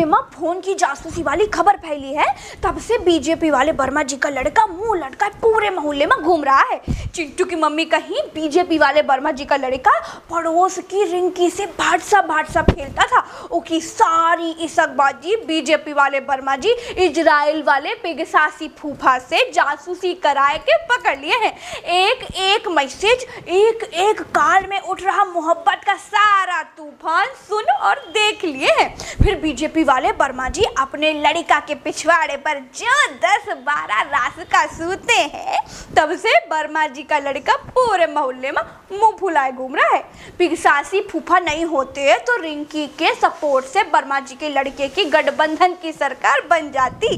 माँ फोन की जासूसी वाली खबर फैली है, तब से बीजेपी वाले वर्मा जी का लड़का मुंह लटका पूरे मोहल्ले में घूम रहा है। चिंटू की मम्मी कहीं बीजेपी वाले वर्मा जी का लड़का पड़ोस की रिंकी से भाटसा खेलता था। उसकी सारी इसकबाजी बीजेपी वाले वर्मा जी इजराइल वाले पेगसासी फूफा से जासूसी कराए के पकड़ लिए हैं। एक एक मैसेज, एक एक काल में उठ रहा मोहब्बत का सारा तूफान सुन और देख लिए हैं। फिर बीजेपी वाले वर्मा जी अपने लड़का के पिछवाड़े पर जो 10-12 रास्ता सूते हैं, तब से वर्मा जी का लड़का पूरे मोहल्ले में मुंह फुलाए घूम रहा है। पिगसासी फूफा नहीं होते तो रिंकी के सपोर्ट से वर्मा जी के लड़के की गठबंधन की सरकार बन जाती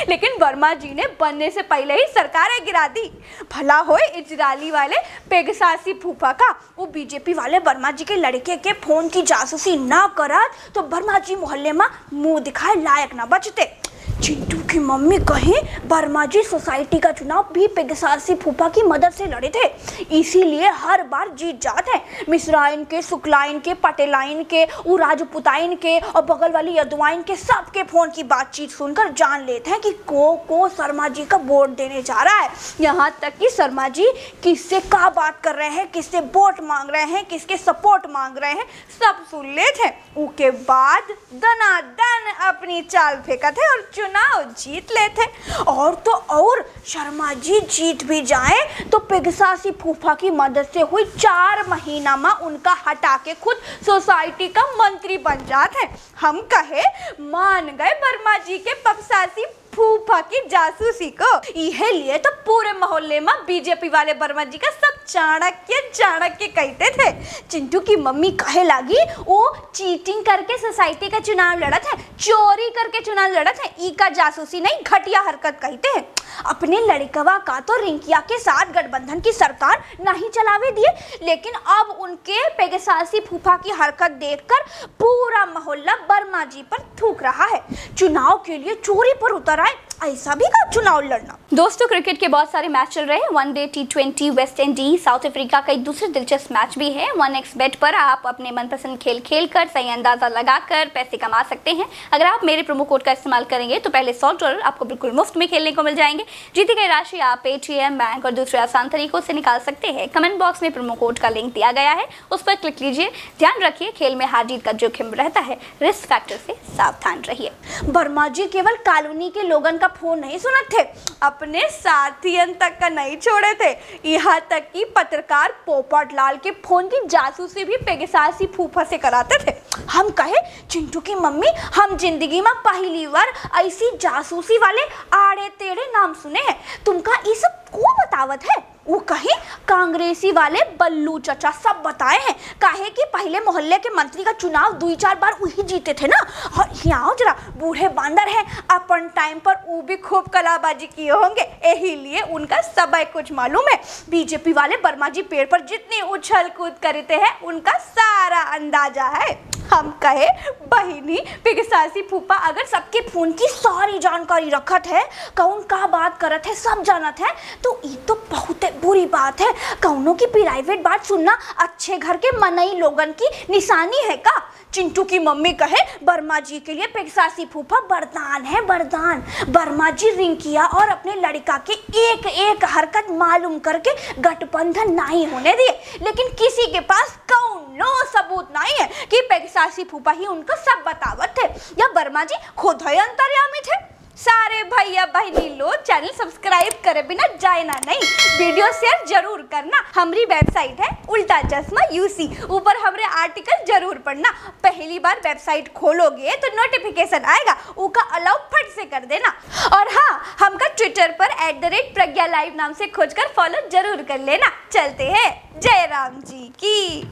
लेकिन वर्मा जी ने बनने से पहले ही सरकारें गिरा दी। भला हो इजरायली वाले पेगसासी फूफा का, वो बीजेपी वाले वर्मा जी के लड़के के फोन की जासूसी ना करा तो वर्मा जी मोहल्ले में मुंह दिखाए लायक ना बचते। चिंटू की मम्मी कहीं वर्मा जी सोसाइटी का चुनाव भी पेगसासी फूफा की मदद से लड़े थे, इसीलिए हर बार जीत जाते हैं। मिश्राइन के, शुक्लाइन के, पटेलाइन के, राजपुताइन के और बगल वाली यदुआइन के सबके फोन की बातचीत सुनकर जान लेते हैं कि को शर्मा जी का वोट देने जा रहा है। यहाँ तक कि शर्मा जी किससे क्या बात कर रहे हैं, किससे वोट मांग रहे हैं, किसके सपोर्ट मांग रहे हैं, सब सुन लेते हैं। उसके बाद दनादन अपनी चाल फेंका थे और चुनाव जीत लेते। और तो और शर्मा जी जीत भी जाए तो पेगसासी फूफा की मदद से हुई 4 महीना में उनका हटा के खुद सोसाइटी का मंत्री बन जाते। हम कहे मान गए वर्मा जी के पेगसासी फूफा की जासूसी को। यह लिए तो पूरे मोहल्ले में बीजेपी वाले वर्मा जी का सब चाणक्य कहते थे। चिंटू की मम्मी कहे लगी वो चीटिंग करके सोसाइटी का चुनाव लड़ा था, चोरी करके चुनाव लड़ा था, ई का जासूसी नहीं घटिया हरकत कहते हैं। अपने लड़कवा का तो रिंकिया के साथ गठबंधन की सरकार नहीं चलावे दिए, लेकिन अब उनके पेगसासी फूफा की हरकत देखकर पूरा मोहल्ला वर्मा जी पर थूक रहा है। चुनाव के लिए चोरी पर उतर आए, ऐसा भी का चुनाव लड़ना। दोस्तों, क्रिकेट के बहुत सारे मैच चल रहे हैं। One day, T20, West Indies, south Africa, कई दूसरे दिलचस्प मैच भी है। 1xBet पर आप अपने मनपसंद खेल कर सही अंदाजा लगाकर पैसे कमा सकते हैं। अगर आप मेरे प्रोमो कोड का इस्तेमाल करेंगे तो पहले $100 आपको बिल्कुल मुफ्त में खेलने को मिल जाएंगे। जीती गई राशि आप पेटीएम, बैंक और दूसरे आसान तरीकों से निकाल सकते हैं। कमेंट बॉक्स में प्रोमो कोड का लिंक दिया गया है, उस पर क्लिक कीजिए। ध्यान रखिए, खेल में हार जीत का जोखिम रहता है, रिस्क फैक्टर से सावधान रहिए। वर्मा जी केवल कॉलोनी के लोगन का फोन नहीं सुनते थे, अपने साथियन तक का नहीं छोड़े थे। यहाँ तक कि पत्रकार पोपट लाल के फोन की जासूसी भी पेगसासी फूफा से कराते थे। हम कहे चिंटू की मम्मी हम जिंदगी में पहली बार ऐसी जासूसी वाले आड़े टेढ़े नाम सुने हैं, तुमका ये सब को बतावत है। वो कहीं कांग्रेसी वाले बल्लू चचा सब बताए हैं, काहे कि पहले मोहल्ले के मंत्री का चुनाव 2-4 बार वही जीते थे ना। और यहाँ जरा बूढ़े बांदर हैं, अपन टाइम पर वो भी खूब कलाबाजी किए होंगे, यही लिए उनका सब कुछ मालूम है। बीजेपी वाले वर्मा जी पेड़ पर जितनी उछल कूद करते हैं उनका सारा अंदाजा है। हम कहे बहिनी पेगसासी फूफा अगर सबके फोन की सारी जानकारी रखत है, कौन का बात करत है सब जानत है, तो ये तो बहुत बुरी बात है। कौनों की प्राइवेट बात सुनना अच्छे घर के मनई लोगन की निशानी है का। चिंटू की मम्मी कहे वर्मा जी के लिए पेगसासी फूफा वरदान है, वरदान। वर्मा जी रिंकिया और अपने लड़का के एक एक हरकत मालूम करके गठबंधन नहीं होने दिए, लेकिन किसी के पास कौनो सबूत नहीं है कि पेगसासी फूफा ही उनको सब बतावत थे या वर्मा जी खुद ही अंतर्यामी थे। सारे भैया बहनी लोग चैनल सब्सक्राइब करे बिना जाए ना नहीं, वीडियो शेयर जरूर करना। हमारी वेबसाइट है उल्टा चश्मा UC, ऊपर हमारे आर्टिकल जरूर पढ़ना। पहली बार वेबसाइट खोलोगे तो नोटिफिकेशन आएगा, उसका अलाउ फट से कर देना। और हाँ, हमका ट्विटर पर @प्रज्ञा लाइव नाम से खोजकर फॉलो जरूर कर लेना। चलते हैं, जय राम जी की।